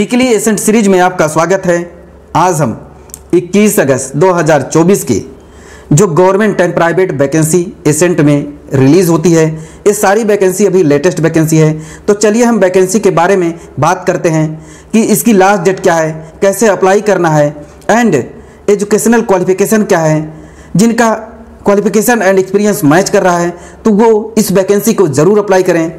Weekly accent series में आपका स्वागत है। आज हम 21 अगस्त 2024 की जो गवर्नमेंट एंड प्राइवेट वैकेंसी एसेंट में रिलीज होती है, ये सारी वैकेंसी अभी लेटेस्ट वैकेंसी है। तो चलिए हम वैकेंसी के बारे में बात करते हैं कि इसकी लास्ट डेट क्या है, कैसे अप्लाई करना है एंड एजुकेशनल क्वालिफिकेशन क्या है। जिनका क्वालिफिकेशन एंड एक्सपीरियंस मैच कर रहा है तो वो इस वैकेंसी को ज़रूर अप्लाई करें।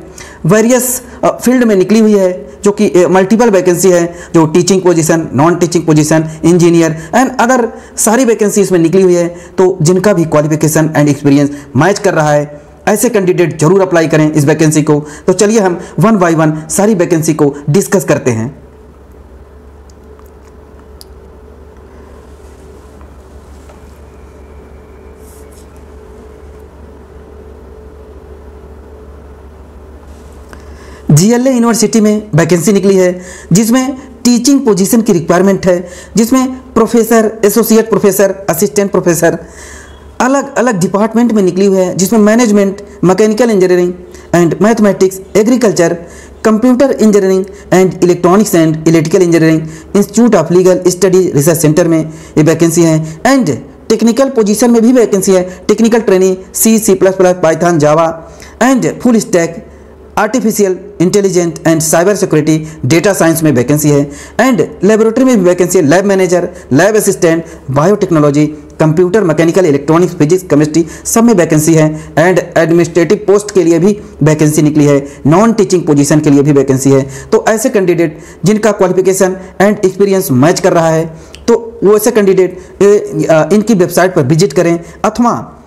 वेरियस फील्ड में निकली हुई है, जो कि मल्टीपल वैकेंसी है, जो teaching position, non teaching position, engineer and other सारी वैकेंसी इसमें निकली हुई है। तो जिनका भी क्वालिफिकेशन एंड एक्सपीरियंस मैच कर रहा है, ऐसे कैंडिडेट जरूर अप्लाई करें इस वैकेंसी को। तो चलिए हम वन बाय वन सारी वैकेंसी को डिस्कस करते हैं। जीएलए यूनिवर्सिटी में वैकेंसी निकली है, जिसमें टीचिंग पोजीशन की रिक्वायरमेंट है, जिसमें professor, associate professor, assistant professor अलग अलग डिपार्टमेंट में निकली हुई है, जिसमें management, mechanical engineering and mathematics, agriculture, computer engineering and electronics and electrical engineering, institute of legal study research centre में ये वैकेंसी है। एंड टेक्निकल पोजीशन में भी वैकेंसी है, टेक्निकल ट्रेनिंग सी++, Python, Java and full stack, artificial intelligent and cyber security, data science में vacancy है। And laboratory में भी वैकेंसी है, lab manager, lab assistant, biotechnology, computer, mechanical, electronics, physics, chemistry सब में वैकेंसी है। एंड एडमिनिस्ट्रेटिव पोस्ट के लिए भी वैकेंसी निकली है, नॉन टीचिंग पोजीशन के लिए भी वैकेंसी है। तो ऐसे कैंडिडेट जिनका क्वालिफिकेशन एंड एक्सपीरियंस मैच कर रहा है, तो वो ऐसे कैंडिडेट इनकी वेबसाइट पर विजिट करें अथवा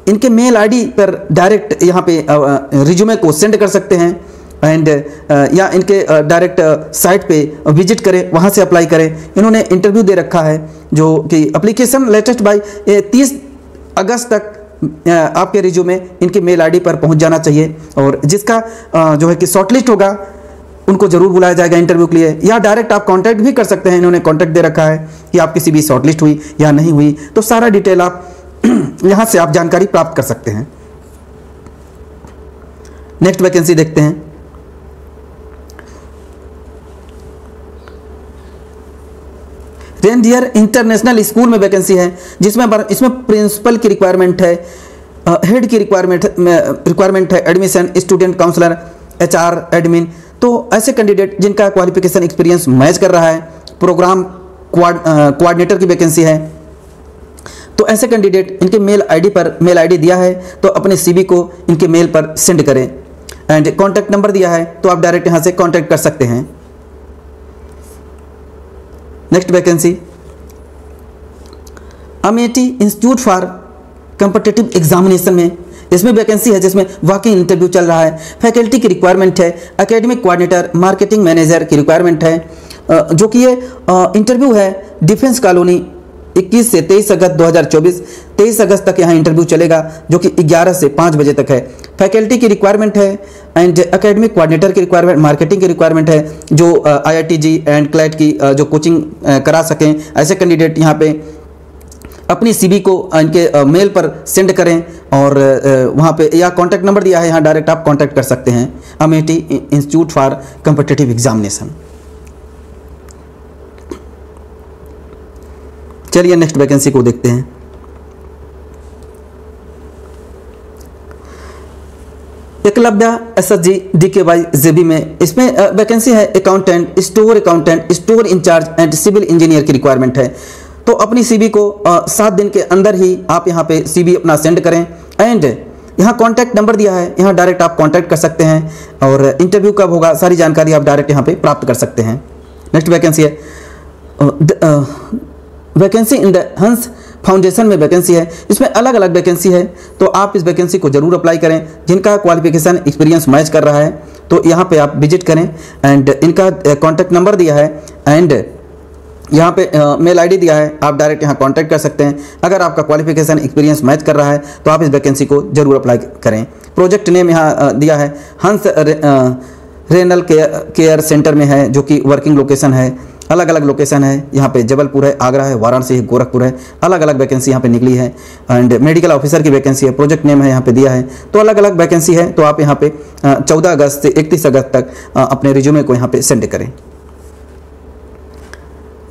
इनके मेल आईडी पर डायरेक्ट यहाँ पे रिज्यूमे को सेंड कर सकते हैं। एंड या इनके डायरेक्ट साइट पे विजिट करें, वहाँ से अप्लाई करें। इन्होंने इंटरव्यू दे रखा है, जो कि एप्लीकेशन लेटेस्ट बाय 30 अगस्त तक आपके रिज्यूमे इनके मेल आईडी पर पहुँच जाना चाहिए। और जिसका जो है कि शॉर्टलिस्ट होगा उनको जरूर बुलाया जाएगा इंटरव्यू के लिए, या डायरेक्ट आप कांटेक्ट भी कर सकते हैं। इन्होंने कांटेक्ट दे रखा है कि आप किसी भी शॉर्टलिस्ट हुई या नहीं हुई, तो सारा डिटेल आप यहां से आप जानकारी प्राप्त कर सकते हैं। नेक्स्ट वैकेंसी देखते हैं। रेनडियर इंटरनेशनल स्कूल में वैकेंसी है, जिसमें इसमें प्रिंसिपल की रिक्वायरमेंट है, हेड की रिक्वायरमेंट है, admission, student counsellor, HR, admin. तो ऐसे कैंडिडेट जिनका क्वालिफिकेशन एक्सपीरियंस मैच कर रहा है, प्रोग्राम कोऑर्डिनेटर की वैकेंसी है। तो ऐसे कैंडिडेट इनके मेल आईडी पर मेल आईडी दिया है, तो अपने सीवी को इनके मेल पर सेंड करें। एंड कॉन्टैक्ट नंबर दिया है, तो आप डायरेक्ट यहां से कॉन्टैक्ट कर सकते हैं। Next vacancy Amethi institute for competitive examination में, इसमें वैकेंसी है, जिसमें वॉकिंग इंटरव्यू चल रहा है। फैकल्टी की रिक्वायरमेंट है, एकेडमिक कोऑर्डिनेटर, मार्केटिंग मैनेजर की रिक्वायरमेंट है, जो कि ये इंटरव्यू है डिफेंस कॉलोनी 21 से 23 अगस्त 2024, 23 अगस्त तक यहाँ इंटरव्यू चलेगा, जो कि 11 से 5 बजे तक है। फैकल्टी की रिक्वायरमेंट है एंड एकेडमिक कोऑर्डिनेटर की रिक्वायरमेंट, मार्केटिंग की रिक्वायरमेंट है, जो IITG एंड क्लैट की जो कोचिंग करा सकें। ऐसे कैंडिडेट यहाँ पे अपनी CV को इनके मेल पर सेंड करें, और वहाँ पे या कॉन्टैक्ट नंबर दिया है, यहाँ डायरेक्ट आप कॉन्टैक्ट कर सकते हैं। Amethi institute for competitive examination. चलिए नेक्स्ट वैकेंसी को देखते हैं। एकलव्य SSG DKY JB में, इसमें वैकेंसी है accountant, store accountant, store incharge and civil engineer की रिक्वायरमेंट है। तो अपनी CV को 7 दिन के अंदर ही आप यहाँ पे CV अपना सेंड करें। एंड यहाँ कॉन्टैक्ट नंबर दिया है, यहाँ डायरेक्ट आप कॉन्टैक्ट कर सकते हैं, और इंटरव्यू कब होगा सारी जानकारी आप डायरेक्ट यहाँ पे प्राप्त कर सकते हैं। नेक्स्ट वैकेंसी है वैकेंसी इन द हंस फाउंडेशन में वैकेंसी है, इसमें अलग अलग वैकेंसी है। तो आप इस वैकेंसी को जरूर अप्लाई करें। जिनका क्वालिफिकेशन एक्सपीरियंस मैच कर रहा है, तो यहाँ पे आप विजिट करें। एंड इनका कॉन्टैक्ट नंबर दिया है, एंड यहाँ पे मेल आईडी दिया है, आप डायरेक्ट यहाँ कांटेक्ट कर सकते हैं। अगर आपका क्वालिफिकेशन एक्सपीरियंस मैच कर रहा है, तो आप इस वैकेंसी को जरूर अप्लाई करें। प्रोजेक्ट नेम यहाँ दिया है, हंस रेनल केयर सेंटर में है, जो कि वर्किंग लोकेशन है। अलग अलग लोकेशन है, यहाँ पे जबलपुर है, आगरा है, वाराणसी है, गोरखपुर है। अलग अलग वैकेंसी यहाँ पे निकली है। एंड मेडिकल ऑफिसर की वैकेंसी है, प्रोजेक्ट नेम है यहाँ पे दिया है। तो अलग अलग वैकेंसी है। तो आप यहाँ पे 14 अगस्त से 31 अगस्त तक अपने रिज्यूमे को यहाँ पे सेंड करें।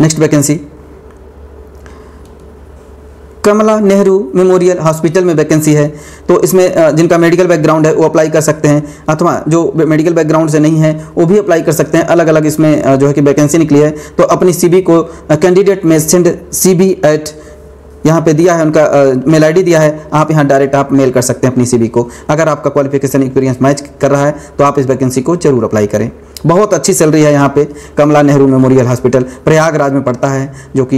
नेक्स्ट वैकेंसी कमला नेहरू मेमोरियल हॉस्पिटल में वैकेंसी है। तो इसमें जिनका मेडिकल बैकग्राउंड है वो अप्लाई कर सकते हैं, अथवा जो मेडिकल बैकग्राउंड से नहीं है वो भी अप्लाई कर सकते हैं। अलग अलग इसमें जो है कि वैकेंसी निकली है। तो अपनी CV को कैंडिडेट में सेंड CV एट यहाँ पे दिया है, उनका मेल ID दिया है, आप यहाँ डायरेक्ट आप मेल कर सकते हैं अपनी CV को। अगर आपका क्वालिफिकेशन एक्सपीरियंस मैच कर रहा है तो आप इस वैकेंसी को जरूर अप्लाई करें। बहुत अच्छी सैलरी है यहाँ पे। कमला नेहरू मेमोरियल हॉस्पिटल प्रयागराज में पड़ता है, जो कि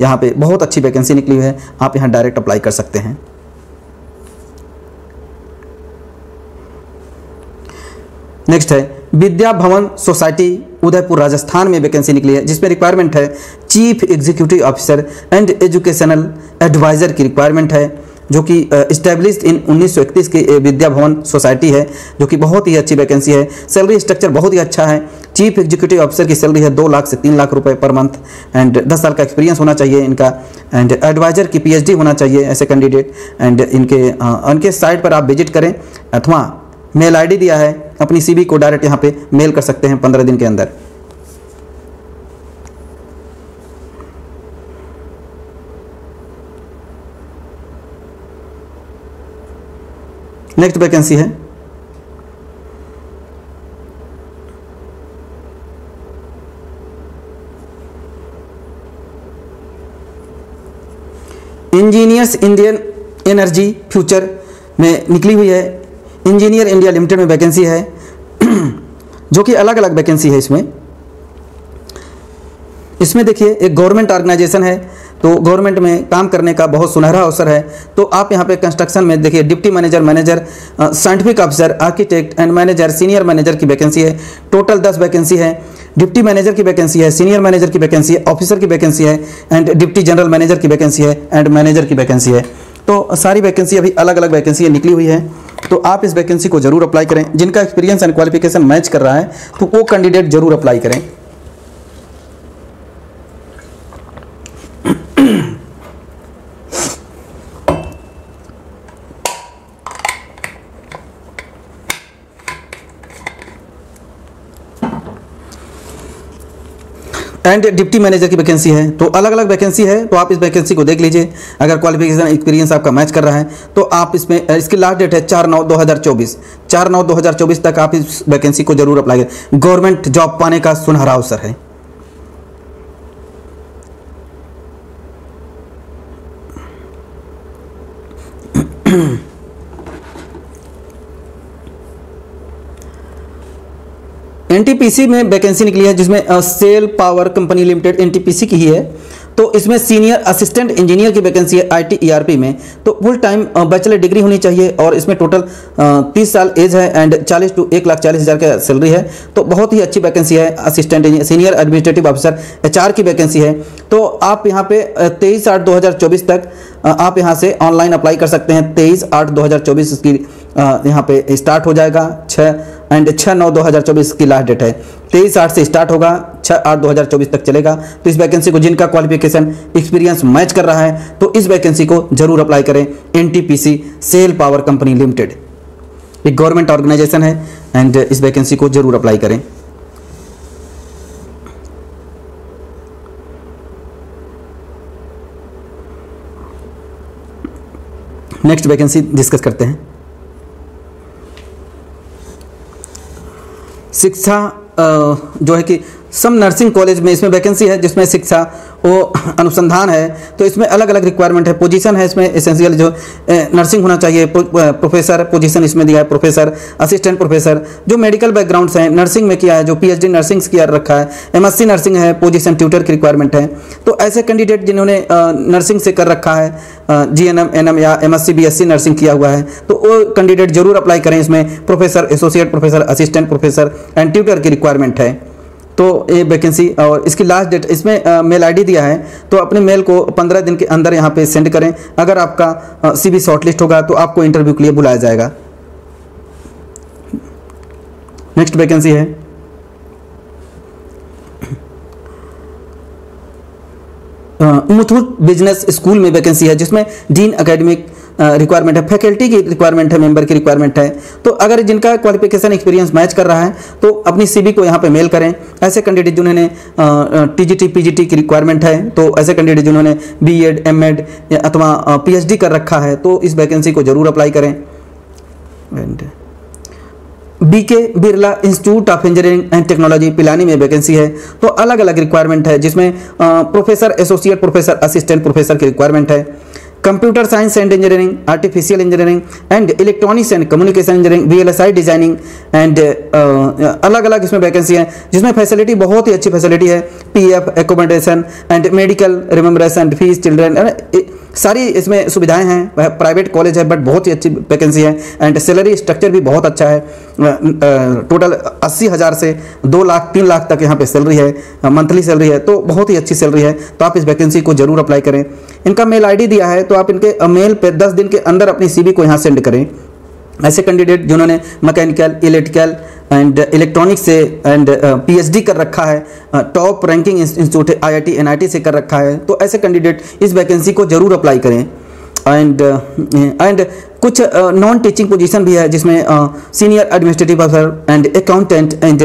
यहाँ पे बहुत अच्छी वैकेंसी निकली हुई है। आप यहाँ डायरेक्ट अप्लाई कर सकते हैं। नेक्स्ट है विद्या भवन सोसाइटी उदयपुर राजस्थान में वैकेंसी निकली है, जिसमें रिक्वायरमेंट है chief executive officer and educational advisor की रिक्वायरमेंट है, जो कि इस्टेब्लिश्ड इन 1931 की विद्या भवन सोसाइटी है, जो कि बहुत ही अच्छी वैकेंसी है। सैलरी स्ट्रक्चर बहुत ही अच्छा है। चीफ एग्जीक्यूटिव ऑफिसर की सैलरी है 2 लाख से 3 लाख रुपए पर मंथ एंड 10 साल का एक्सपीरियंस होना चाहिए इनका, एंड एडवाइजर की PhD होना चाहिए ऐसे कैंडिडेट। एंड इनके साइट पर आप विजिट करें, अथवा मेल ID दिया है, अपनी CV को डायरेक्ट यहाँ पे मेल कर सकते हैं 15 दिन के अंदर। नेक्स्ट वैकेंसी है इंजीनियर्स इंडियन एनर्जी फ्यूचर में निकली हुई है। इंजीनियर इंडिया लिमिटेड में वैकेंसी है, जो कि अलग अलग वैकेंसी है। इसमें देखिए एक गवर्नमेंट ऑर्गेनाइजेशन है, तो गवर्नमेंट में काम करने का बहुत सुनहरा अवसर है। तो आप यहाँ पे कंस्ट्रक्शन में देखिए deputy manager, scientific officer, architect and manager, senior manager की वैकेंसी है। टोटल 10 वैकेंसी है। डिप्टी मैनेजर की वैकेंसी है, सीनियर मैनेजर की वैकेंसी है, ऑफिसर की वैकेंसी है, एंड डिप्टी जनरल मैनेजर की वैकेंसी है, एंड मैनेजर की वैकेंसी है। तो सारी वैकेंसी अभी अलग अलग वैकेंसी निकली हुई है। तो आप इस वैकेंसी को जरूर अप्लाई करें। जिनका एक्सपीरियंस एंड क्वालिफिकेशन मैच कर रहा है तो वो कैंडिडेट जरूर अप्लाई करें। एंड डिप्टी मैनेजर की वैकेंसी है। तो अलग अलग वैकेंसी है, तो आप इस वैकेंसी को देख लीजिए। अगर क्वालिफिकेशन एक्सपीरियंस आपका मैच कर रहा है तो आप इसमें, इसकी लास्ट डेट है 4/9/2024, 4/9/2024 तक आप इस वैकेंसी को जरूर अप्लाई करें। गवर्नमेंट जॉब पाने का सुनहरा अवसर है। NTPC में वैकेंसी निकली है, जिसमें SAIL power company limited NTPC की ही है। तो इसमें सीनियर असिस्टेंट इंजीनियर की वैकेंसी है IT ERP में। तो फुल टाइम बैचलर डिग्री होनी चाहिए, और इसमें टोटल 30 साल एज है, एंड 40 to 1,40,000 का सैलरी है। तो बहुत ही अच्छी वैकेंसी है। Assistant senior administrative officer HR की वैकेंसी है। तो आप यहाँ पे 23/8/2024 तक आप यहाँ से ऑनलाइन अप्लाई कर सकते हैं। 23/8/2024 की यहाँ पे स्टार्ट हो जाएगा। 6/9/2024 की लास्ट डेट है। 23/8 से स्टार्ट होगा, 6/8/2024 तक चलेगा। तो इस वैकेंसी को, जिनका क्वालिफिकेशन एक्सपीरियंस मैच कर रहा है, तो इस वैकेंसी को जरूर अप्लाई करें। NTPC SAIL power company limited एक गवर्नमेंट ऑर्गेनाइजेशन है, एंड इस वैकेंसी को जरूर अप्लाई करें। नेक्स्ट वैकेंसी डिस्कस करते हैं। शिक्षा जो है कि सम नर्सिंग कॉलेज में इसमें वैकेंसी है, जिसमें शिक्षा वो अनुसंधान है। तो इसमें अलग अलग रिक्वायरमेंट है। पोजीशन है इसमें एसेंशियल जो नर्सिंग होना चाहिए। प्रोफेसर पोजीशन इसमें दिया है, प्रोफेसर, असिस्टेंट प्रोफेसर। जो मेडिकल बैकग्राउंड हैं, नर्सिंग में किया है, जो PhD नर्सिंग किया रखा है, MSc नर्सिंग है, पोजीशन ट्यूटर की रिक्वायरमेंट है। तो ऐसे कैंडिडेट जिन्होंने नर्सिंग से कर रखा है, GNM NM या MSc BSc नर्सिंग किया हुआ है, तो वो कैंडिडेट जरूर अप्लाई करें। इसमें professor, associate professor, assistant professor and tutor की रिक्वायरमेंट है। तो ये वैकेंसी, और इसकी लास्ट डेट, इसमें मेल ID दिया है। तो अपने मेल को 15 दिन के अंदर यहाँ पे सेंड करें। अगर आपका CV शॉर्टलिस्ट होगा तो आपको इंटरव्यू के लिए बुलाया जाएगा। नेक्स्ट वैकेंसी है मुथूट बिजनेस स्कूल में वैकेंसी है, जिसमें डीन एकेडमिक रिक्वायरमेंट है, फैकल्टी की रिक्वायरमेंट है, मेंबर की रिक्वायरमेंट है। तो अगर जिनका क्वालिफिकेशन एक्सपीरियंस मैच कर रहा है तो अपनी CV को यहाँ पे मेल करें। ऐसे कैंडिडेट जिन्होंने TGT PGT की रिक्वायरमेंट है, तो ऐसे कैंडिडेट जिन्होंने B.Ed M.Ed अथवा PhD कर रखा है तो इस वैकेंसी को जरूर अप्लाई करें। BK Birla institute of engineering and technology Pilani में वैकेंसी है। तो अलग अलग रिक्वायरमेंट है जिसमें professor, associate professor, assistant professor की रिक्वायरमेंट है। Computer science and engineering, artificial engineering and electronics and communication engineering, VLSI designing and अलग अलग इसमें वैकेंसी है जिसमें फैसिलिटी बहुत ही अच्छी फैसिलिटी है। PF accommodation and medical remembrance and fees children, सारी इसमें सुविधाएं हैं। प्राइवेट कॉलेज है बट बहुत ही अच्छी वैकेंसी है एंड सैलरी स्ट्रक्चर भी बहुत अच्छा है। टोटल 80,000 से 2 लाख 3 लाख तक यहाँ पे सैलरी है, मंथली सैलरी है, तो बहुत ही अच्छी सैलरी है। तो आप इस वैकेंसी को जरूर अप्लाई करें। इनका मेल ID दिया है तो आप इनके मेल पे 10 दिन के अंदर अपनी CV को यहाँ सेंड करें। ऐसे कैंडिडेट जिन्होंने मैकेनिकल, इलेक्ट्रिकल एंड इलेक्ट्रॉनिक्स से एंड PhD कर रखा है, top ranking institute IIT NIT से कर रखा है, तो ऐसे कैंडिडेट इस वैकेंसी को जरूर अप्लाई करें। एंड कुछ नॉन टीचिंग पोजीशन भी है जिसमें senior administrative officer and accountant and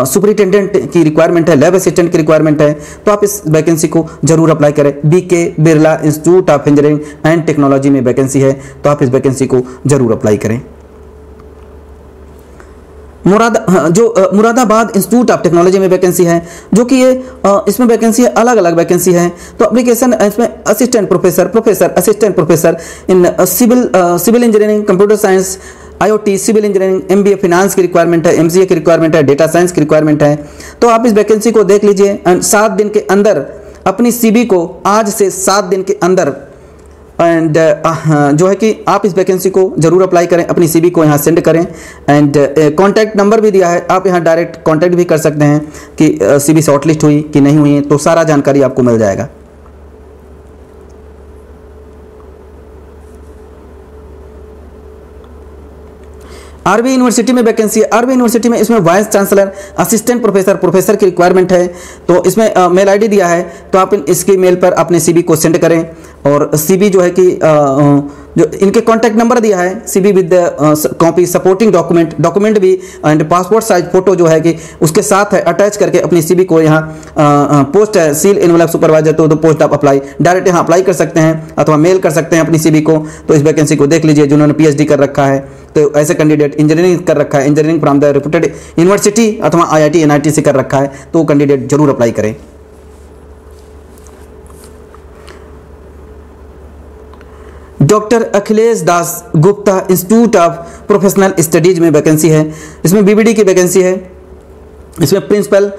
superintendent की रिक्वायरमेंट है, लैब असिस्टेंट की रिक्वायरमेंट है। तो आप इस वैकेंसी को जरूर अप्लाई करें। BK Birla institute of engineering and technology में वैकेंसी है, तो आप इस वैकेंसी को जरूर अप्लाई करें। मुरादाबाद इंस्टीट्यूट ऑफ टेक्नोलॉजी में वैकेंसी है, जो कि ये इसमें वैकेंसी है, अलग अलग वैकेंसी है। तो एप्लीकेशन इसमें assistant professor, assistant professor in civil engineering, computer science, IoT, civil engineering, MBA finance की रिक्वायरमेंट है, MCA की रिक्वायरमेंट है, डेटा साइंस की रिक्वायरमेंट है। तो आप इस वैकेंसी को देख लीजिए एंड 7 दिन के अंदर अपनी CV को, आज से 7 दिन के अंदर एंड जो है कि आप इस वैकेंसी को जरूर अप्लाई करें, अपनी CV को यहाँ सेंड करें। एंड कॉन्टैक्ट नंबर भी दिया है, आप यहाँ डायरेक्ट कॉन्टैक्ट भी कर सकते हैं कि CV शॉर्टलिस्ट हुई कि नहीं हुई, तो सारा जानकारी आपको मिल जाएगा। RV यूनिवर्सिटी में वैकेंसी है। RV यूनिवर्सिटी में इसमें वाइस चांसलर, असिस्टेंट प्रोफेसर की रिक्वायरमेंट है। तो इसमें मेल ID दिया है, तो आप इसकी मेल पर अपने CV को सेंड करें। और CV जो है कि जो इनके कॉन्टैक्ट नंबर दिया है, CV with copy supporting document भी एंड पासपोर्ट साइज फोटो जो है कि उसके साथ है, अटैच करके अपनी CV को यहाँ पोस्ट है, सील इनवेलप सुपरवाइजर, तो पोस्ट आप अप्लाई डायरेक्ट यहाँ अप्लाई कर सकते हैं अथवा मेल कर सकते हैं अपनी CV को। तो इस वैकेंसी को देख लीजिए। जिन्होंने PhD कर रखा है, तो ऐसे कैंडिडेट इंजीनियरिंग कर रखा है, engineering from the reputed university अथवा IIT NIT से कर रखा है, तो वो कैंडिडेट जरूर अप्लाई करें। Doctor Akhilesh Das Gupta institute of professional studies में वैकेंसी है। इसमें BBD की वैकेंसी है। इसमें principal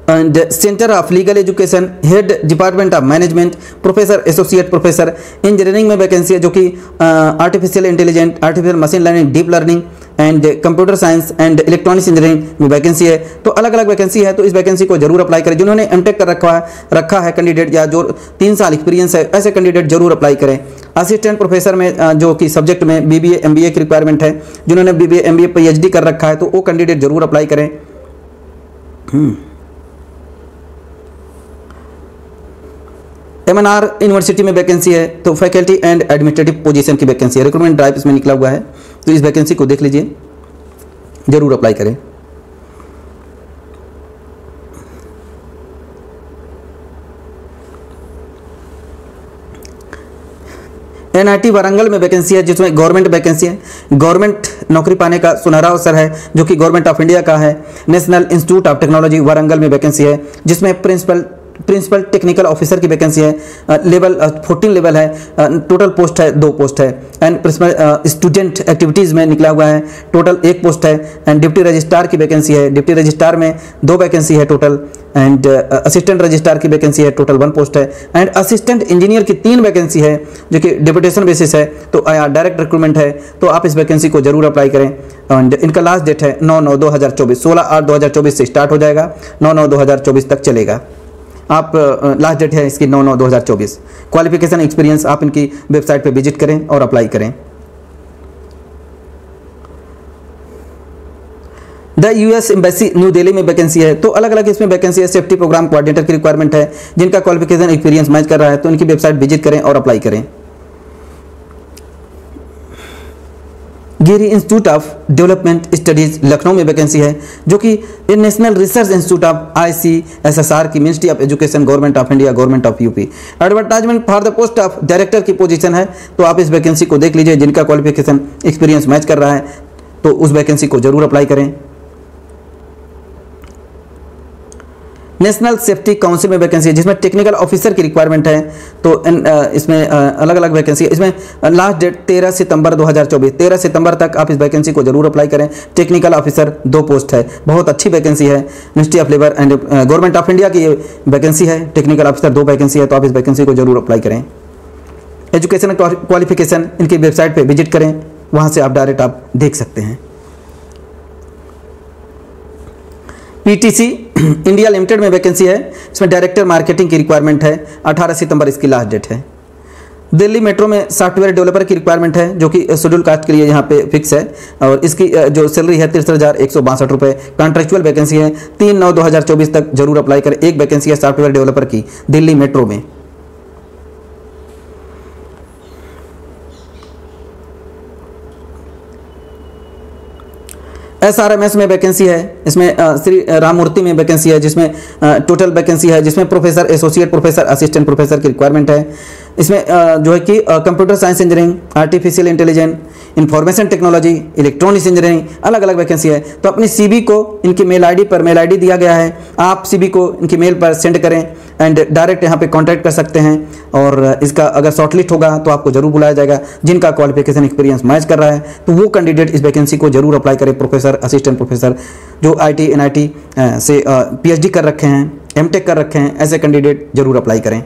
and centre of legal education, head department of management, professor, associate professor engineering में वैकेंसी है, जो कि artificial intelligence, artificial machine learning, deep learning and computer science and electronics engineering में वैकेंसी है। तो अलग अलग वैकेंसी है, तो इस वैकेंसी को जरूर अप्लाई करें। जिन्होंने MTech कर रखा है कैंडिडेट, या जो 3 साल एक्सपीरियंस है, ऐसे कैंडिडेट जरूर अप्लाई करें। असिस्टेंट प्रोफेसर में जो कि सब्जेक्ट में BBA MBA की रिक्वायरमेंट है, जिन्होंने BBA MBA PhD कर रखा है, तो वो कैंडिडेट जरूर अप्लाई करें। MNR यूनिवर्सिटी में वैकेंसी है, तो फैकल्टी एंड एडमिनिस्ट्रेटिव पोजीशन की वैकेंसी है। रिक्रूटमेंट ड्राइव इसमें निकला हुआ है, तो इस वैकेंसी को देख लीजिए, जरूर अप्लाई करें। NIT वारंगल में वैकेंसी है, जिसमें गवर्नमेंट वैकेंसी है। गवर्नमेंट नौकरी पाने का सुनहरा अवसर है, जो कि गवर्नमेंट ऑफ इंडिया का है। National institute of technology Warangal में वैकेंसी है, जिसमें प्रिंसिपल टेक्निकल ऑफिसर की वैकेंसी है। लेवल 14 लेवल है। टोटल पोस्ट है 2 पोस्ट है। एंड प्रिंसिपल स्टूडेंट एक्टिविटीज़ में निकला हुआ है, टोटल 1 पोस्ट है। एंड डिप्टी रजिस्ट्रार की वैकेंसी है। डिप्टी रजिस्ट्रार में 2 वैकेंसी है टोटल। एंड असिस्टेंट रजिस्ट्रार की वैकेंसी है, टोटल 1 पोस्ट है। एंड असिस्टेंट इंजीनियर की 3 वैकेंसी है, जो कि डेपुटेशन बेसिस है, तो डायरेक्ट रिक्रूटमेंट है। तो आप इस वैकेंसी को जरूर अप्लाई करें। एंड इनका लास्ट डेट है 9/9/2024, 16/8/2024 से स्टार्ट हो जाएगा, 9/9/2024 तक चलेगा। आप लास्ट डेट है इसकी 9/9/2024। क्वालिफिकेशन एक्सपीरियंस आप इनकी वेबसाइट पे विजिट करें और अप्लाई करें। The US embassy new Delhi में वैकेंसी है, तो अलग अलग इसमें वैकेंसी है। सेफ्टी प्रोग्राम कोऑर्डिनेटर की रिक्वायरमेंट है, जिनका क्वालिफिकेशन एक्सपीरियंस मैच कर रहा है, तो इनकी वेबसाइट विजिट करें और अप्लाई करें। Giri institute of development studies Lucknow में वैकेंसी है, जो कि national research institute of ICSSR की ministry of education, government of India, government of UP. Advertisement for the post of director की पोजीशन है, तो आप इस वैकेंसी को देख लीजिए। जिनका क्वालिफिकेशन एक्सपीरियंस मैच कर रहा है तो उस वैकेंसी को जरूर अप्लाई करें। नेशनल सेफ्टी काउंसिल में वैकेंसी है, जिसमें टेक्निकल ऑफिसर की रिक्वायरमेंट है। तो इसमें अलग अलग वैकेंसी है। इसमें लास्ट डेट 13 सितंबर 2024, 13 सितंबर तक आप इस वैकेंसी को जरूर अप्लाई करें। टेक्निकल ऑफिसर 2 पोस्ट है, बहुत अच्छी वैकेंसी है। Ministry of labour and government of India की वैकेंसी है। टेक्निकल ऑफिसर 2 वैकेंसी है, तो आप इस वैकेंसी को जरूर अप्लाई करें। एजुकेशन क्वालिफिकेशन इनकी वेबसाइट पर विजिट करें, वहाँ से आप डायरेक्ट आप देख सकते हैं। PTC इंडिया लिमिटेड में वैकेंसी है, इसमें डायरेक्टर मार्केटिंग की रिक्वायरमेंट है। 18 सितंबर इसकी लास्ट डेट है। दिल्ली मेट्रो में सॉफ्टवेयर डेवलपर की रिक्वायरमेंट है, जो कि शेड्यूल कास्ट के लिए यहाँ पे फिक्स है, और इसकी जो सैलरी है 63,162 रुपये। कॉन्ट्रेक्चुअल वैकेंसी है, 3/9/2024 तक जरूर अप्लाई करें। एक वैकेंसी है सॉफ्टवेयर डेवलपर की दिल्ली मेट्रो में। SRMS में वैकेंसी है, इसमें श्री राममूर्ति में वैकेंसी है, जिसमें टोटल वैकेंसी है, जिसमें professor, associate professor, assistant professor की रिक्वायरमेंट है। इसमें जो है कि computer science engineering, artificial intelligence, information technology, electronics engineering, अलग अलग वैकेंसी है। तो अपनी CV को इनकी मेल ID पर, मेल ID दिया गया है, आप CV को इनकी मेल पर सेंड करें एंड डायरेक्ट यहाँ पे कांटेक्ट कर सकते हैं। और इसका अगर शॉर्टलिस्ट होगा तो आपको जरूर बुलाया जाएगा। जिनका क्वालिफिकेशन एक्सपीरियंस मैच कर रहा है तो वो कैंडिडेट इस वैकेंसी को जरूर अप्लाई करें। प्रोफेसर, असिस्टेंट प्रोफेसर, जो IT NIT से PhD कर रखे हैं, MTech कर रखे हैं, ऐसे कैंडिडेट जरूर अप्लाई करें।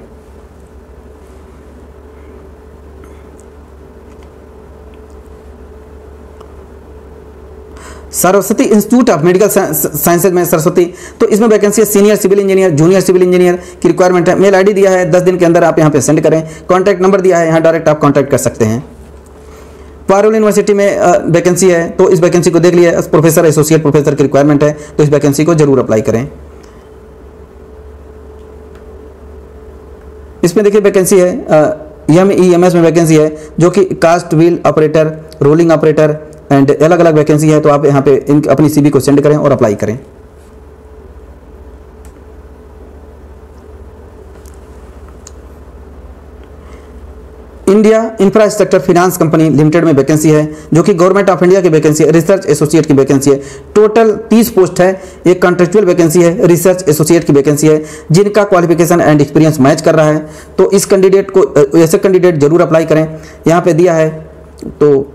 Saraswati institute of medical sciences में सरस्वती, तो इसमें वैकेंसी है senior civil engineer, junior civil engineer की रिक्वायरमेंट है। मेल ID दिया है, 10 दिन के अंदर आप यहाँ पे सेंड करें। कॉन्टैक्ट नंबर दिया है, यहाँ डायरेक्ट आप कॉन्टैक्ट कर सकते हैं। पारुल यूनिवर्सिटी में वैकेंसी है, तो इस वैकेंसी को देख लिया। प्रोफेसर, एसोसिएट प्रोफेसर की रिक्वायरमेंट है, तो इस वैकेंसी को जरूर अप्लाई करें। इसमें देखिए वैकेंसी है MEMS में वैकेंसी है, जो कि cast wheel operator, rolling operator and अलग अलग वैकेंसी है। तो आप यहाँ पे अपनी CV को सेंड करें और अप्लाई करें। India infrastructure finance company limited में वैकेंसी है, जो कि गवर्नमेंट ऑफ इंडिया की वैकेंसी है। रिसर्च एसोसिएट की वैकेंसी है। टोटल 30 पोस्ट है। एक कॉन्ट्रेक्चुअल वैकेंसी है, रिसर्च एसोसिएट की वैकेंसी है। जिनका क्वालिफिकेशन एंड एक्सपीरियंस मैच कर रहा है तो इस कैंडिडेट को, ऐसे कैंडिडेट जरूर अप्लाई करें। यहाँ पे दिया है, तो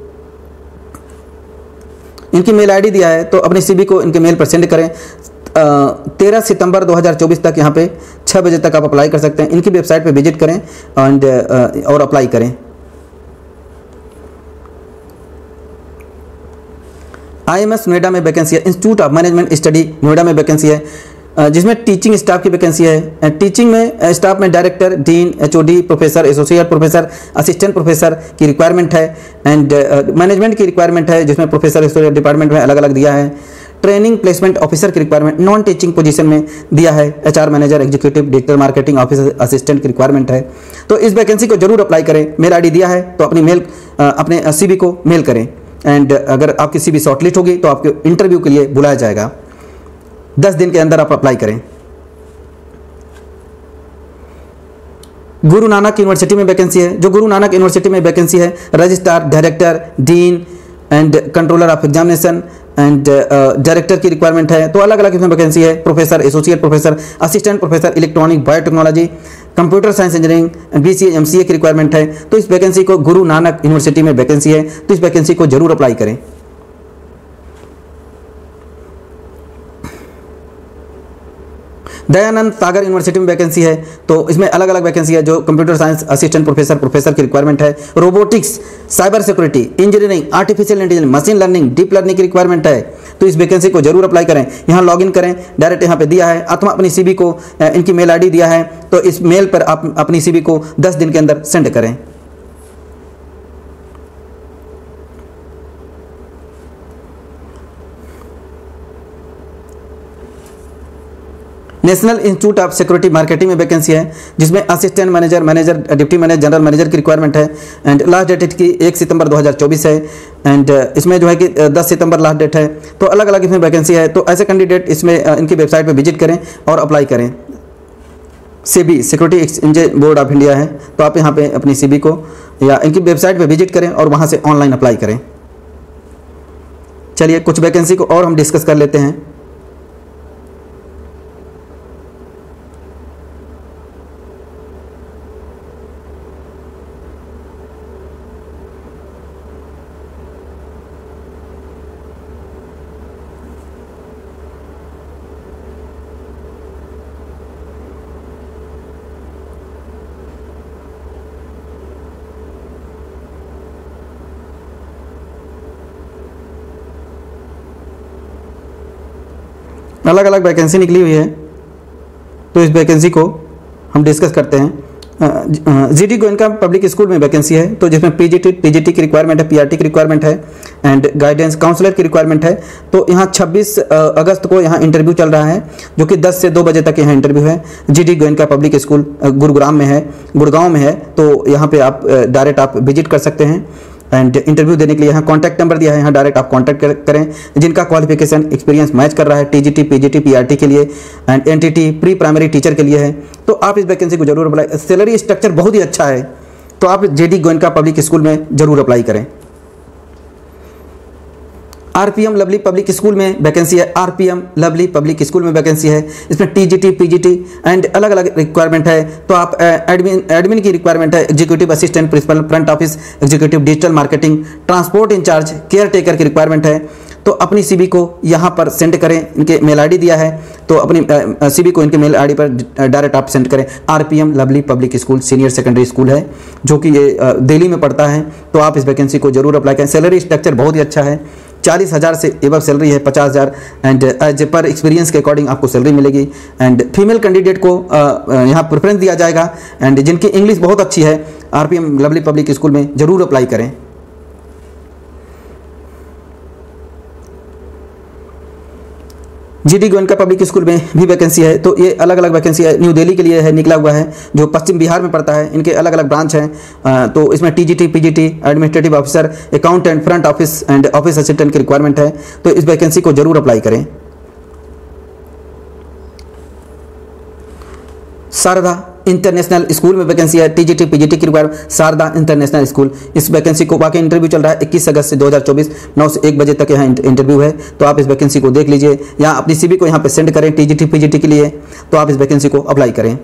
इनकी मेल ID दिया है, तो अपनी CV को इनके मेल पर सेंड करें। 13 सितंबर 2024 तक यहाँ पे 6 बजे तक आप अप्लाई कर सकते हैं। इनकी वेबसाइट पे विजिट करें एंड और अप्लाई करें। IMS नोएडा में वैकेंसी है, institute of management study Noida में वैकेंसी है, जिसमें टीचिंग स्टाफ की वैकेंसी है। टीचिंग में स्टाफ में director, dean, HOD, professor, associate professor, assistant professor की रिक्वायरमेंट है एंड मैनेजमेंट की रिक्वायरमेंट है, जिसमें प्रोफेसर, एसोसिएट डिपार्टमेंट में अलग अलग दिया है। ट्रेनिंग प्लेसमेंट ऑफिसर की रिक्वायरमेंट नॉन टीचिंग पोजीशन में दिया है। HR manager, executive, digital marketing officer, assistant की रिक्वायरमेंट है। तो इस वैकेंसी को जरूर अप्लाई करें। मेल ID दिया है, तो अपने CV को मेल करें एंड अगर आपकी CV शॉर्टलिस्ट होगी तो आपके इंटरव्यू के लिए बुलाया जाएगा। 10 दिन के अंदर आप अप्लाई करें। गुरु नानक यूनिवर्सिटी में वैकेंसी है, जो गुरु नानक यूनिवर्सिटी में वैकेंसी है registrar, director, dean and controller of examination and director की रिक्वायरमेंट है। तो अलग अलग इसमें वैकेंसी है। Professor, associate professor, assistant professor, electronic, biotechnology, computer science engineering, BCA MCA की रिक्वायरमेंट है। तो इस वैकेंसी को, गुरु नानक यूनिवर्सिटी में वैकेंसी है, तो इस वैकेंसी को जरूर अप्लाई करें। दयानंद सागर यूनिवर्सिटी में वैकेंसी है, तो इसमें अलग अलग वैकेंसी है, जो computer science assistant professor, professor की रिक्वायरमेंट है। Robotics, cyber security, engineering, artificial intelligence, machine learning, deep learning की रिक्वायरमेंट है। तो इस वैकेंसी को जरूर अप्लाई करें। यहाँ लॉगिन करें, डायरेक्ट यहाँ पे दिया है, अथवा अपनी CV को, इनकी मेल ID दिया है, तो इस मेल पर आप अपनी CV को 10 दिन के अंदर सेंड करें। National institute of security marketing में वैकेंसी है, जिसमें assistant manager, deputy manager, general manager की रिक्वायरमेंट है। एंड लास्ट डेट इसकी 1 सितंबर 2024 है। एंड इसमें जो है कि 10 सितंबर लास्ट डेट है। तो अलग अलग इसमें वैकेंसी है। तो ऐसे कैंडिडेट इसमें इनकी वेबसाइट पर विजिट करें और अप्लाई करें। CB security exchange board of India है, तो आप यहाँ पे अपनी सीबी को या इनकी वेबसाइट पे विजिट करें और वहाँ से ऑनलाइन अप्लाई करें। चलिए कुछ वैकेंसी को और हम डिस्कस कर लेते हैं। अलग अलग वैकेंसी निकली हुई है, तो इस वैकेंसी को हम डिस्कस करते हैं। जीडी गोयनका पब्लिक स्कूल में वैकेंसी है, तो जिसमें पीजीटी की रिक्वायरमेंट है, पीआरटी की रिक्वायरमेंट है एंड गाइडेंस काउंसलर की रिक्वायरमेंट है। तो यहाँ 26 अगस्त को यहाँ इंटरव्यू चल रहा है, जो कि 10 से 2 बजे तक यहाँ इंटरव्यू है। GD Goenka public school Gurugram में है, गुड़गांव में है। तो यहाँ पे आप डायरेक्ट आप विजिट कर सकते हैं एंड इंटरव्यू देने के लिए यहाँ कॉन्टैक्ट नंबर दिया है, यहाँ डायरेक्ट आप कॉन्टैक्ट करें। जिनका क्वालिफिकेशन एक्सपीरियंस मैच कर रहा है टीजीटी, पीजीटी, पीआरटी के लिए and NTT pre primary teacher के लिए है, तो आप इस वैकेंसी को जरूर अप्लाई। सैलरी स्ट्रक्चर बहुत ही अच्छा है, तो आप जीडी गोयनका पब्लिक स्कूल में जरूर अप्लाई करें। आरपीएम लवली पब्लिक स्कूल में वैकेंसी है, आरपीएम लवली पब्लिक स्कूल में वैकेंसी है। इसमें टीजीटी, पीजीटी एंड अलग अलग रिक्वायरमेंट है। तो आप एडमिन की रिक्वायरमेंट है, executive assistant principal, front office executive, digital marketing, transport in charge, caretaker की रिक्वायरमेंट है। तो अपनी सीवी को यहाँ पर सेंड करें, इनके मेल आईडी दिया है, तो अपनी सीवी को इनके मेल आईडी पर डायरेक्ट आप सेंड करें। RPM lovely public school senior secondary school है, जो कि ये दिल्ली में पड़ता है। तो आप इस वैकेंसी को जरूर अप्लाई करें। सैलरी स्ट्रक्चर बहुत ही अच्छा है, 40,000 से एबव सैलरी है, 50,000 एंड एज पर एक्सपीरियंस के अकॉर्डिंग आपको सैलरी मिलेगी। एंड फीमेल कैंडिडेट को यहाँ प्रेफरेंस दिया जाएगा। एंड जिनकी इंग्लिश बहुत अच्छी है, आरपीएम लवली पब्लिक स्कूल में जरूर अप्लाई करें। जीडी गोयनका पब्लिक स्कूल में भी वैकेंसी है। तो ये अलग अलग वैकेंसी है, न्यू दिल्ली के लिए है, निकला हुआ है, जो पश्चिम बिहार में पड़ता है। इनके अलग अलग ब्रांच हैं। तो इसमें TGT, PGT, administrative officer, accountant, front office and office assistant की रिक्वायरमेंट है। तो इस वैकेंसी को जरूर अप्लाई करें। शारदा इंटरनेशनल स्कूल में वैकेंसी है, टीजीटी, पीजीटी की रिक्वायरमेंट, शारदा इंटरनेशनल स्कूल। इस वैकेंसी को बाकी इंटरव्यू चल रहा है 21 अगस्त से 2024 9 से 1 बजे तक यहाँ इंटरव्यू है। तो आप इस वैकेंसी को देख लीजिए, यहाँ अपनी सीवी को यहाँ पे सेंड करें टीजीटी, पीजीटी के लिए। तो आप इस वैकेंसी को अप्लाई करें।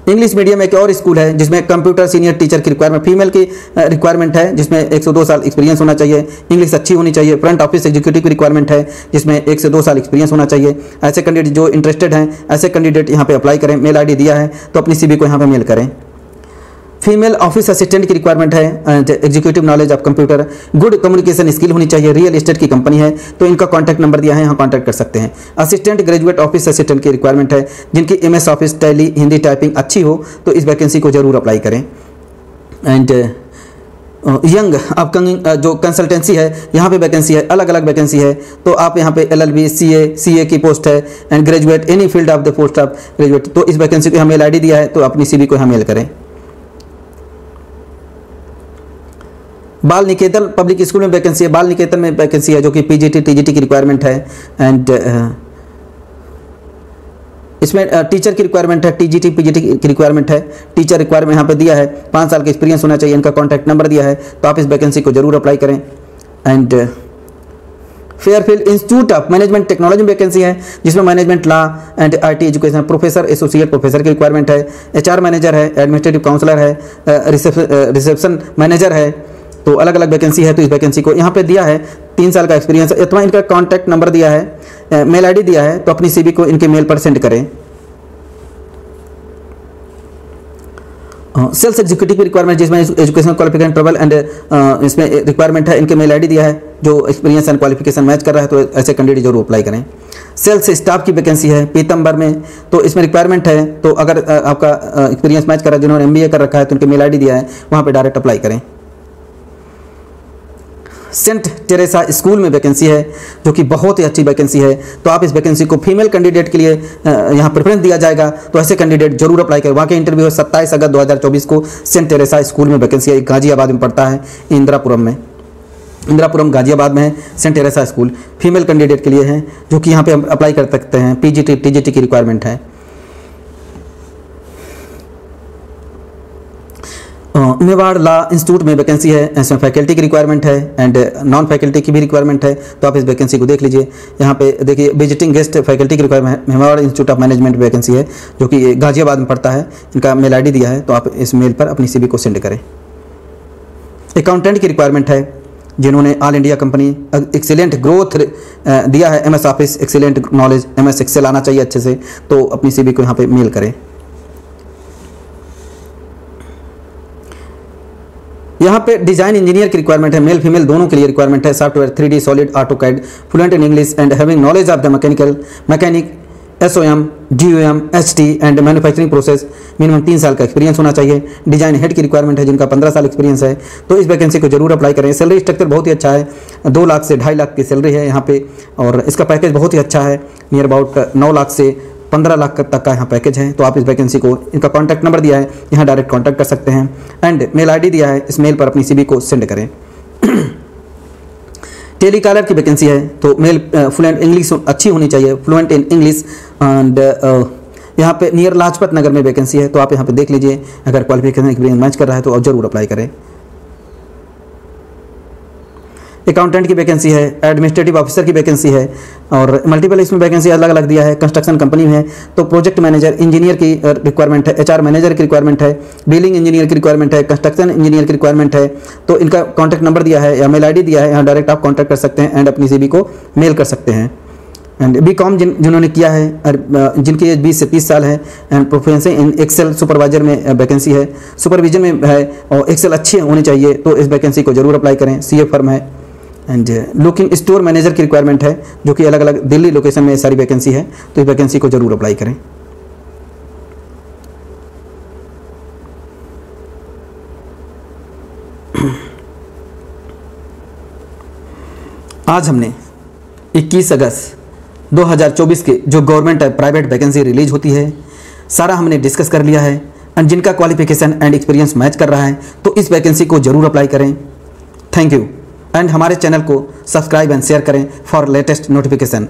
इंग्लिश मीडियम एक और स्कूल है, जिसमें कंप्यूटर सीनियर टीचर की रिक्वायरमेंट, फीमेल की रिक्वायरमेंट है, जिसमें 1 से 2 साल एक्सपीरियंस होना चाहिए, इंग्लिश अच्छी होनी चाहिए। फ्रंट ऑफिस एग्जीक्यूटिव की रिक्वायरमेंट है, जिसमें 1 से 2 साल एक्सपीरियंस होना चाहिए। ऐसे कैंडिडेट जो इंटरेस्टेड हैं, ऐसे कैंडिडेट यहाँ पे अप्लाई करें। मेल आईडी दिया है, तो अपनी सीवी को यहाँ पे मेल करें। फीमेल ऑफिस असिस्टेंट की रिक्वायरमेंट है, executive knowledge of computer, good communication skill होनी चाहिए। रियल एस्टेट की कंपनी है, तो इनका कॉन्टैक्ट नंबर दिया है, यहाँ कॉन्टैक्ट कर सकते हैं। असिस्टेंट ग्रेजुएट ऑफिस असिस्टेंट की रिक्वायरमेंट है, जिनकी MS office, tally, Hindi typing अच्छी हो, तो इस वैकेंसी को जरूर अप्लाई करें। एंड यंग अपकमिंग जो कंसल्टेंसी है, यहाँ पे वैकेंसी है, अलग अलग वैकेंसी है। तो आप यहाँ पे एलएलबी, सीए की पोस्ट है and graduate any field of the post of graduate. तो इस वैकेंसी को यहाँ मेल आईडी दिया है, तो अपनी सीवी को यहाँ मेल करें। बाल निकेतन पब्लिक स्कूल में वैकेंसी है, बाल निकेतन में वैकेंसी है, जो कि पीजीटी, टीजीटी की रिक्वायरमेंट है। एंड इसमें टीचर की रिक्वायरमेंट है, टीजीटी, पीजीटी की रिक्वायरमेंट है। टीचर रिक्वायरमेंट यहाँ पे दिया है, 5 साल का एक्सपीरियंस होना चाहिए। इनका कॉन्टैक्ट नंबर दिया है, तो आप इस वैकेंसी को जरूर अप्लाई करें। And Fairfield institute of management technology में वैकेंसी है, जिसमें management, law and IT education, professor, associate professor की रिक्वायरमेंट है। एचआर मैनेजर है, एडमिनिस्ट्रेटिव काउंसलर है, रिसेप्शन मैनेजर है। तो अलग अलग वैकेंसी है। तो इस वैकेंसी को यहाँ पे दिया है 3 साल का एक्सपीरियंस, अथवा इनका कॉन्टैक्ट नंबर दिया है, मेल आईडी दिया है, तो अपनी सीवी को इनके मेल पर सेंड करें। सेल्स एग्जीक्यूटिव की रिक्वायरमेंट, जिसमें एजुकेशन क्वालिफिकेशन ट्रेवल एंड इसमें रिक्वायरमेंट है, इनके मेल आईडी दिया है, जो एक्सपीरियंस एंड क्वालिफिकेशन मैच कर रहा है, तो ऐसे कैंडिडेट जरूर अप्लाई करें। सेल्स स्टाफ की वैकेंसी है पीतम्बर में, तो इसमें रिक्वायरमेंट है। तो अगर आपका एक्सपीरियंस मैच कर रहा है, जिन्होंने MBA कर रखा है, तो उनके मेल आईडी दिया है, वहाँ पर डायरेक्ट अप्लाई करें। सेंट टेरेसा स्कूल में वैकेंसी है, जो कि बहुत ही अच्छी वैकेंसी है। तो आप इस वैकेंसी को फीमेल कैंडिडेट के लिए यहाँ प्रेफरेंस दिया जाएगा, तो ऐसे कैंडिडेट जरूर अप्लाई करें। वहाँ के इंटरव्यू है 27 अगस्त 2024 को। सेंट टेरेसा स्कूल में वैकेंसी है, गाजियाबाद में पड़ता है, इंदिरापुरम में, इंदिरापुरम गाजियाबाद में है saint Teresa school. Female candidate के लिए है, जो कि यहाँ पे हम अप्लाई कर सकते हैं। पीजीटी टीजीटी की रिक्वायरमेंट है। मेवाड़ लॉ इंस्टीट्यूट में वैकेंसी है, इसमें फैकल्टी की रिक्वायरमेंट है एंड नॉन फैकल्टी की भी रिक्वायरमेंट है। तो आप इस वैकेंसी को देख लीजिए। यहाँ पे देखिए विजिटिंग गेस्ट फैकल्टी की रिक्वायरमेंट है, Mewar institute of management vacancy है, जो कि गाजियाबाद में पड़ता है। इनका मेल आईडी दिया है, तो आप इस मेल पर अपनी सीवी को सेंड करें। अकाउंटेंट की रिक्वायरमेंट है, जिन्होंने all India company excellent growth दिया है, MS office excellent knowledge, MS Excel आना चाहिए अच्छे से, तो अपनी सीवी को यहाँ पे मेल करें। यहाँ पे डिजाइन इंजीनियर की रिक्वायरमेंट है, मेल फीमेल दोनों के लिए रिक्वायरमेंट है। Software 3D solid AutoCAD, fluent in English and having knowledge of the mechanic SOM, DOM, HT and manufacturing process. Minimum 3 साल का एक्सपीरियंस होना चाहिए। डिजाइन हेड की रिक्वायरमेंट है, जिनका 15 साल एक्सपीरियंस है, तो इस वैकेंसी को जरूर अप्लाई करें। सैलरी स्ट्रक्चर बहुत ही अच्छा है, 2 लाख से 2.5 लाख की सैलरी है यहाँ पे, और इसका पैकेज बहुत ही अच्छा है, नियर अबाउट 9 लाख से 15 लाख तक का यहाँ पैकेज है। तो आप इस वैकेंसी को, इनका कॉन्टैक्ट नंबर दिया है, यहाँ डायरेक्ट कॉन्टैक्ट कर सकते हैं एंड मेल आईडी दिया है, इस मेल पर अपनी सीवी को सेंड करें। टेलीकॉलर की वैकेंसी है, तो मेल फ्लुएंट इंग्लिश अच्छी होनी चाहिए, फ्लुएंट इन इंग्लिश एंड यहाँ पे नियर लाजपत नगर में वैकेंसी है। तो आप यहाँ पे देख लीजिए, अगर क्वालिफिकेशन एक्सपीरियंस मैच कर रहा है तो आप जरूर अप्लाई करें। अकाउंटेंट की वैकेंसी है, एडमिनिस्ट्रेटिव ऑफिसर की वैकेंसी है, और मल्टीपल इसमें वैकेंसी अलग अलग दिया है। कंस्ट्रक्शन कंपनी में है, तो प्रोजेक्ट मैनेजर इंजीनियर की रिक्वायरमेंट है, HR मैनेजर की रिक्वायरमेंट है, बिलिंग इंजीनियर की रिक्वायरमेंट है, कंस्ट्रक्शन इंजीनियर की रिक्वायरमेंट है। तो इनका कॉन्टैक्ट नंबर दिया है या मेल आईडी दिया है, यहाँ डायरेक्ट आप कॉन्टैक्ट कर सकते हैं एंड अपनी CV को मेल कर सकते हैं। एंड BCom जिन्होंने किया है, जिनकी एज 20 से 30 साल है, and profession in Excel supervisor में वैकेंसी है, सुपरविजन में है, और एक्सेल अच्छी होनी चाहिए, तो इस वैकेंसी को जरूर अप्लाई करें। CA फर्म है एंड लुकिंग स्टोर मैनेजर की रिक्वायरमेंट है, जो कि अलग अलग दिल्ली लोकेशन में सारी वैकेंसी है, तो इस वैकेंसी को जरूर अप्लाई करें। आज हमने 21 अगस्त 2024 के जो गवर्नमेंट प्राइवेट वैकेंसी रिलीज होती है, सारा हमने डिस्कस कर लिया है। एंड जिनका क्वालिफिकेशन एंड एक्सपीरियंस मैच कर रहा है, तो इस वैकेंसी को जरूर अप्लाई करें। Thank you. एंड हमारे चैनल को सब्सक्राइब एंड शेयर करें फॉर लेटेस्ट नोटिफिकेशन।